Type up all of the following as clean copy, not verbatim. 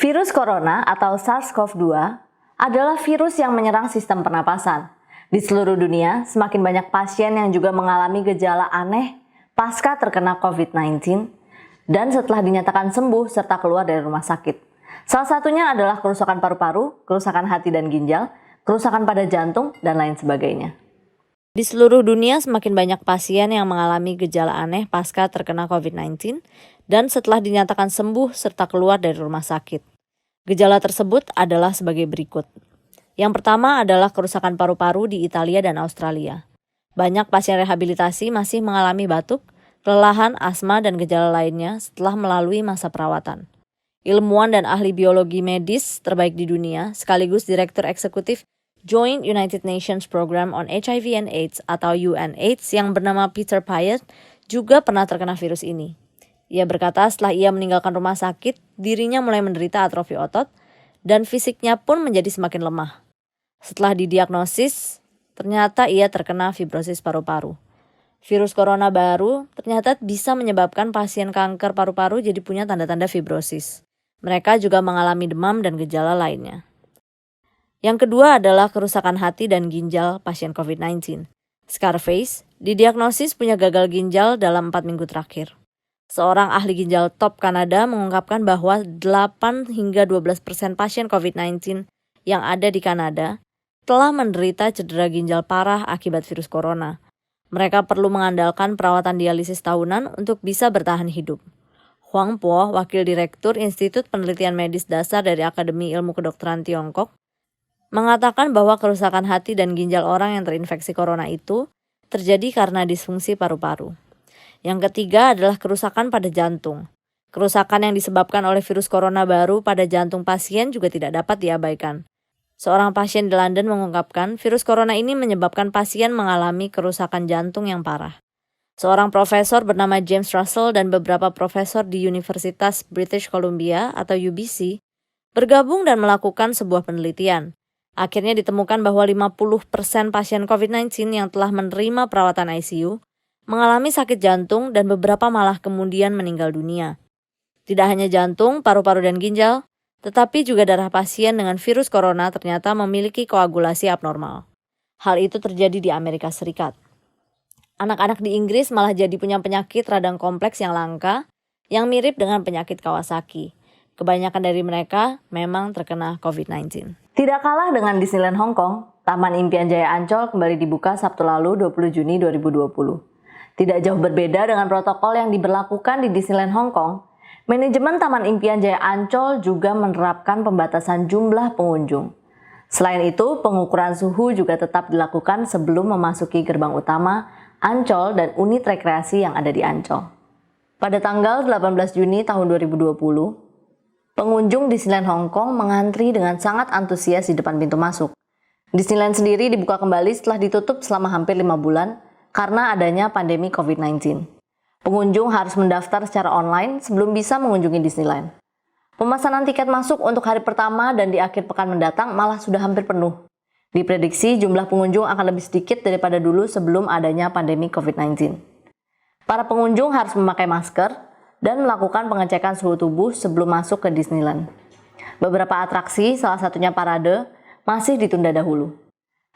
Virus corona atau SARS-CoV-2 adalah virus yang menyerang sistem pernapasan. Di seluruh dunia, semakin banyak pasien yang juga mengalami gejala aneh pasca terkena COVID-19 dan setelah dinyatakan sembuh serta keluar dari rumah sakit. Salah satunya adalah kerusakan paru-paru, kerusakan hati dan ginjal, kerusakan pada jantung, dan lain sebagainya. Di seluruh dunia, semakin banyak pasien yang mengalami gejala aneh pasca terkena COVID-19 dan setelah dinyatakan sembuh serta keluar dari rumah sakit. Gejala tersebut adalah sebagai berikut. Yang pertama adalah kerusakan paru-paru di Italia dan Australia. Banyak pasien rehabilitasi masih mengalami batuk, kelelahan, asma, dan gejala lainnya setelah melalui masa perawatan. Ilmuwan dan ahli biologi medis terbaik di dunia, sekaligus Direktur Eksekutif Joint United Nations Program on HIV and AIDS atau UNAIDS yang bernama Peter Piot juga pernah terkena virus ini. Ia berkata setelah ia meninggalkan rumah sakit, dirinya mulai menderita atrofi otot dan fisiknya pun menjadi semakin lemah. Setelah didiagnosis, ternyata ia terkena fibrosis paru-paru. Virus corona baru ternyata bisa menyebabkan pasien kanker paru-paru jadi punya tanda-tanda fibrosis. Mereka juga mengalami demam dan gejala lainnya. Yang kedua adalah kerusakan hati dan ginjal pasien COVID-19. Scarface didiagnosis punya gagal ginjal dalam 4 minggu terakhir. Seorang ahli ginjal top Kanada mengungkapkan bahwa 8 hingga 12% pasien COVID-19 yang ada di Kanada telah menderita cedera ginjal parah akibat virus corona. Mereka perlu mengandalkan perawatan dialisis tahunan untuk bisa bertahan hidup. Huang Po, Wakil Direktur Institut Penelitian Medis Dasar dari Akademi Ilmu Kedokteran Tiongkok, mengatakan bahwa kerusakan hati dan ginjal orang yang terinfeksi corona itu terjadi karena disfungsi paru-paru. Yang ketiga adalah kerusakan pada jantung. Kerusakan yang disebabkan oleh virus corona baru pada jantung pasien juga tidak dapat diabaikan. Seorang pasien di London mengungkapkan virus corona ini menyebabkan pasien mengalami kerusakan jantung yang parah. Seorang profesor bernama James Russell dan beberapa profesor di Universitas British Columbia atau UBC bergabung dan melakukan sebuah penelitian. Akhirnya ditemukan bahwa 50% pasien COVID-19 yang telah menerima perawatan ICU mengalami sakit jantung dan beberapa malah kemudian meninggal dunia. Tidak hanya jantung, paru-paru, dan ginjal, tetapi juga darah pasien dengan virus corona ternyata memiliki koagulasi abnormal. Hal itu terjadi di Amerika Serikat. Anak-anak di Inggris malah jadi punya penyakit radang kompleks yang langka, yang mirip dengan penyakit Kawasaki. Kebanyakan dari mereka memang terkena COVID-19. Tidak kalah dengan Disneyland Hong Kong, Taman Impian Jaya Ancol kembali dibuka Sabtu lalu 20 Juni 2020. Tidak jauh berbeda dengan protokol yang diberlakukan di Disneyland Hong Kong, manajemen Taman Impian Jaya Ancol juga menerapkan pembatasan jumlah pengunjung. Selain itu, pengukuran suhu juga tetap dilakukan sebelum memasuki gerbang utama Ancol dan unit rekreasi yang ada di Ancol. Pada tanggal 18 Juni tahun 2020, pengunjung Disneyland Hong Kong mengantri dengan sangat antusias di depan pintu masuk. Disneyland sendiri dibuka kembali setelah ditutup selama hampir 5 bulan karena adanya pandemi COVID-19. Pengunjung harus mendaftar secara online sebelum bisa mengunjungi Disneyland. Pemesanan tiket masuk untuk hari pertama dan di akhir pekan mendatang malah sudah hampir penuh. Diprediksi jumlah pengunjung akan lebih sedikit daripada dulu sebelum adanya pandemi COVID-19. Para pengunjung harus memakai masker dan melakukan pengecekan suhu tubuh sebelum masuk ke Disneyland. Beberapa atraksi, salah satunya parade, masih ditunda dahulu.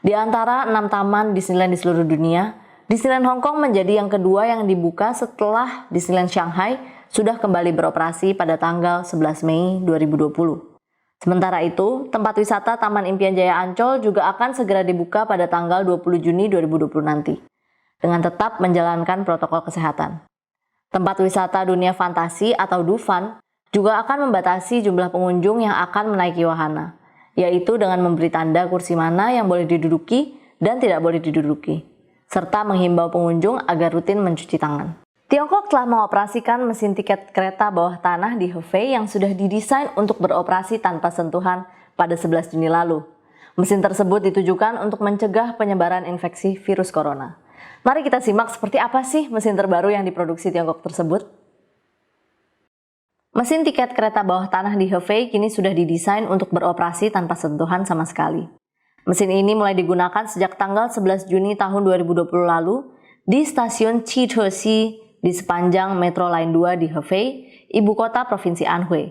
Di antara 6 taman Disneyland di seluruh dunia, Disneyland Hong Kong menjadi yang kedua yang dibuka setelah Disneyland Shanghai sudah kembali beroperasi pada tanggal 11 Mei 2020. Sementara itu, tempat wisata Taman Impian Jaya Ancol juga akan segera dibuka pada tanggal 20 Juni 2020 nanti, dengan tetap menjalankan protokol kesehatan. Tempat wisata dunia fantasi atau Dufan juga akan membatasi jumlah pengunjung yang akan menaiki wahana, yaitu dengan memberi tanda kursi mana yang boleh diduduki dan tidak boleh diduduki, serta menghimbau pengunjung agar rutin mencuci tangan. Tiongkok telah mengoperasikan mesin tiket kereta bawah tanah di Hefei yang sudah didesain untuk beroperasi tanpa sentuhan pada 11 Juni lalu. Mesin tersebut ditujukan untuk mencegah penyebaran infeksi virus corona. Mari kita simak seperti apa sih mesin terbaru yang diproduksi Tiongkok tersebut. Mesin tiket kereta bawah tanah di Hefei kini sudah didesain untuk beroperasi tanpa sentuhan sama sekali. Mesin ini mulai digunakan sejak tanggal 11 Juni tahun 2020 lalu di stasiun Chitose di sepanjang Metro Line 2 di Hefei, ibu kota provinsi Anhui.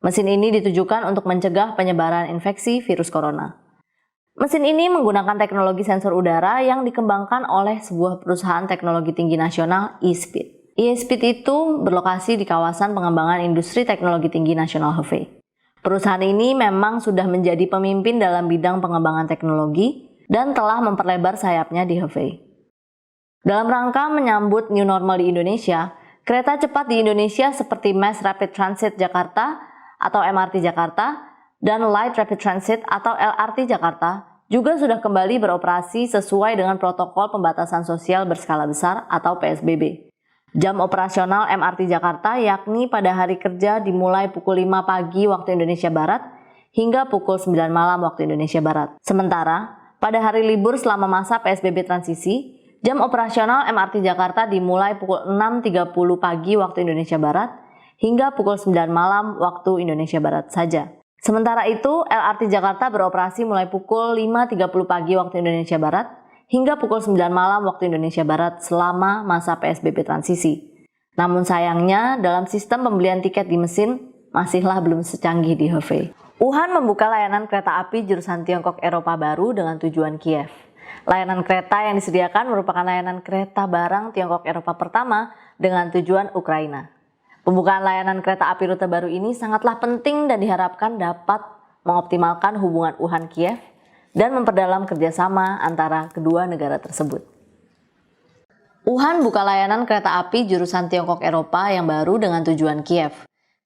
Mesin ini ditujukan untuk mencegah penyebaran infeksi virus corona. Mesin ini menggunakan teknologi sensor udara yang dikembangkan oleh sebuah perusahaan teknologi tinggi nasional, eSpeed. eSpeed itu berlokasi di kawasan pengembangan industri teknologi tinggi nasional Hefei. Perusahaan ini memang sudah menjadi pemimpin dalam bidang pengembangan teknologi dan telah memperlebar sayapnya di Hefei. Dalam rangka menyambut new normal di Indonesia, kereta cepat di Indonesia seperti Mass Rapid Transit Jakarta atau MRT Jakarta dan Light Rapid Transit atau LRT Jakarta juga sudah kembali beroperasi sesuai dengan protokol pembatasan sosial berskala besar atau PSBB. Jam operasional MRT Jakarta yakni pada hari kerja dimulai pukul 5 pagi waktu Indonesia Barat hingga pukul 9 malam waktu Indonesia Barat. Sementara, pada hari libur selama masa PSBB transisi, jam operasional MRT Jakarta dimulai pukul 6.30 pagi waktu Indonesia Barat hingga pukul 9 malam waktu Indonesia Barat saja. Sementara itu, LRT Jakarta beroperasi mulai pukul 5.30 pagi waktu Indonesia Barat hingga pukul 9 malam waktu Indonesia Barat selama masa PSBB transisi. Namun sayangnya, dalam sistem pembelian tiket di mesin, masihlah belum secanggih di Hefei. Wuhan membuka layanan kereta api jurusan Tiongkok Eropa baru dengan tujuan Kiev. Layanan kereta yang disediakan merupakan layanan kereta barang Tiongkok Eropa pertama dengan tujuan Ukraina. Pembukaan layanan kereta api rute baru ini sangatlah penting dan diharapkan dapat mengoptimalkan hubungan Wuhan-Kiev dan memperdalam kerjasama antara kedua negara tersebut. Wuhan buka layanan kereta api jurusan Tiongkok Eropa yang baru dengan tujuan Kiev.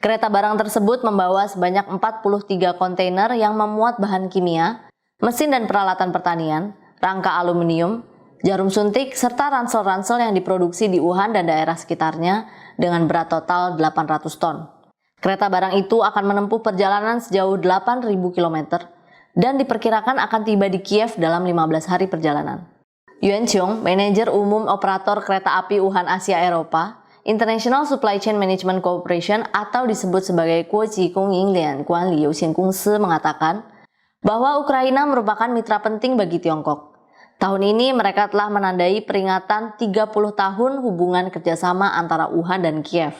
Kereta barang tersebut membawa sebanyak 43 kontainer yang memuat bahan kimia, mesin dan peralatan pertanian, rangka aluminium, jarum suntik, serta ransel-ransel yang diproduksi di Wuhan dan daerah sekitarnya dengan berat total 800 ton. Kereta barang itu akan menempuh perjalanan sejauh 8.000 km dan diperkirakan akan tiba di Kiev dalam 15 hari perjalanan. Yuan Qiong, manajer umum operator kereta api Wuhan Asia Eropa, International Supply Chain Management Corporation atau disebut sebagai Guoji Gongyinglian Guanli Youxian Gongsi mengatakan bahwa Ukraina merupakan mitra penting bagi Tiongkok. Tahun ini mereka telah menandai peringatan 30 tahun hubungan kerjasama antara Wuhan dan Kiev.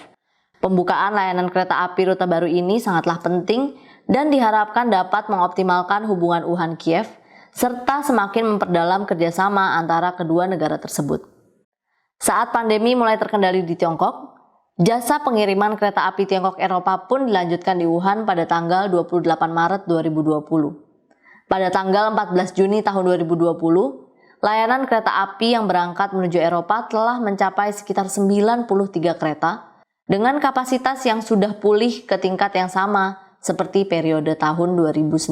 Pembukaan layanan kereta api rute baru ini sangatlah penting dan diharapkan dapat mengoptimalkan hubungan Wuhan-Kiev serta semakin memperdalam kerjasama antara kedua negara tersebut. Saat pandemi mulai terkendali di Tiongkok, jasa pengiriman kereta api Tiongkok Eropa pun dilanjutkan di Wuhan pada tanggal 28 Maret 2020. Pada tanggal 14 Juni tahun 2020, layanan kereta api yang berangkat menuju Eropa telah mencapai sekitar 93 kereta dengan kapasitas yang sudah pulih ke tingkat yang sama seperti periode tahun 2019.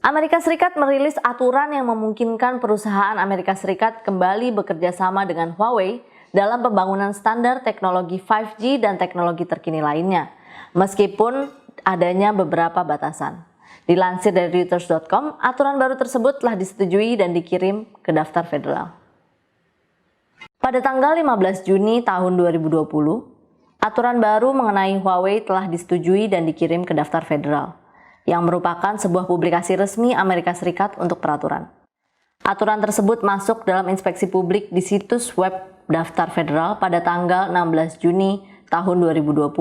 Amerika Serikat merilis aturan yang memungkinkan perusahaan Amerika Serikat kembali bekerja sama dengan Huawei dalam pembangunan standar teknologi 5G dan teknologi terkini lainnya, meskipun adanya beberapa batasan. Dilansir dari Reuters.com, aturan baru tersebut telah disetujui dan dikirim ke daftar federal. Pada tanggal 15 Juni tahun 2020, aturan baru mengenai Huawei telah disetujui dan dikirim ke daftar federal, yang merupakan sebuah publikasi resmi Amerika Serikat untuk peraturan. Aturan tersebut masuk dalam inspeksi publik di situs web daftar federal pada tanggal 16 Juni tahun 2020,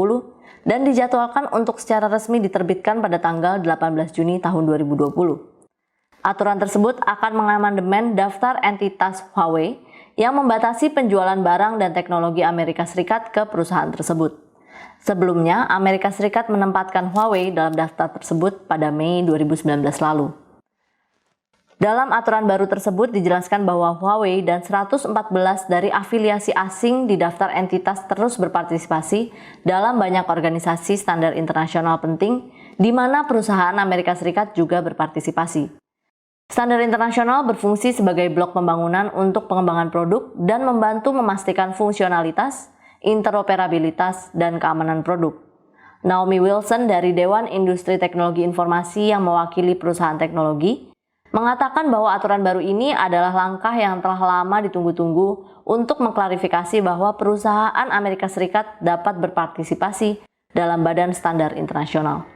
dan dijadwalkan untuk secara resmi diterbitkan pada tanggal 18 Juni tahun 2020. Aturan tersebut akan mengamandemen daftar entitas Huawei yang membatasi penjualan barang dan teknologi Amerika Serikat ke perusahaan tersebut. Sebelumnya, Amerika Serikat menempatkan Huawei dalam daftar tersebut pada Mei 2019 lalu. Dalam aturan baru tersebut dijelaskan bahwa Huawei dan 114 dari afiliasi asing di daftar entitas terus berpartisipasi dalam banyak organisasi standar internasional penting, di mana perusahaan Amerika Serikat juga berpartisipasi. Standar internasional berfungsi sebagai blok pembangunan untuk pengembangan produk dan membantu memastikan fungsionalitas, interoperabilitas, dan keamanan produk. Naomi Wilson dari Dewan Industri Teknologi Informasi yang mewakili perusahaan teknologi, mengatakan bahwa aturan baru ini adalah langkah yang telah lama ditunggu-tunggu untuk mengklarifikasi bahwa perusahaan Amerika Serikat dapat berpartisipasi dalam badan standar internasional.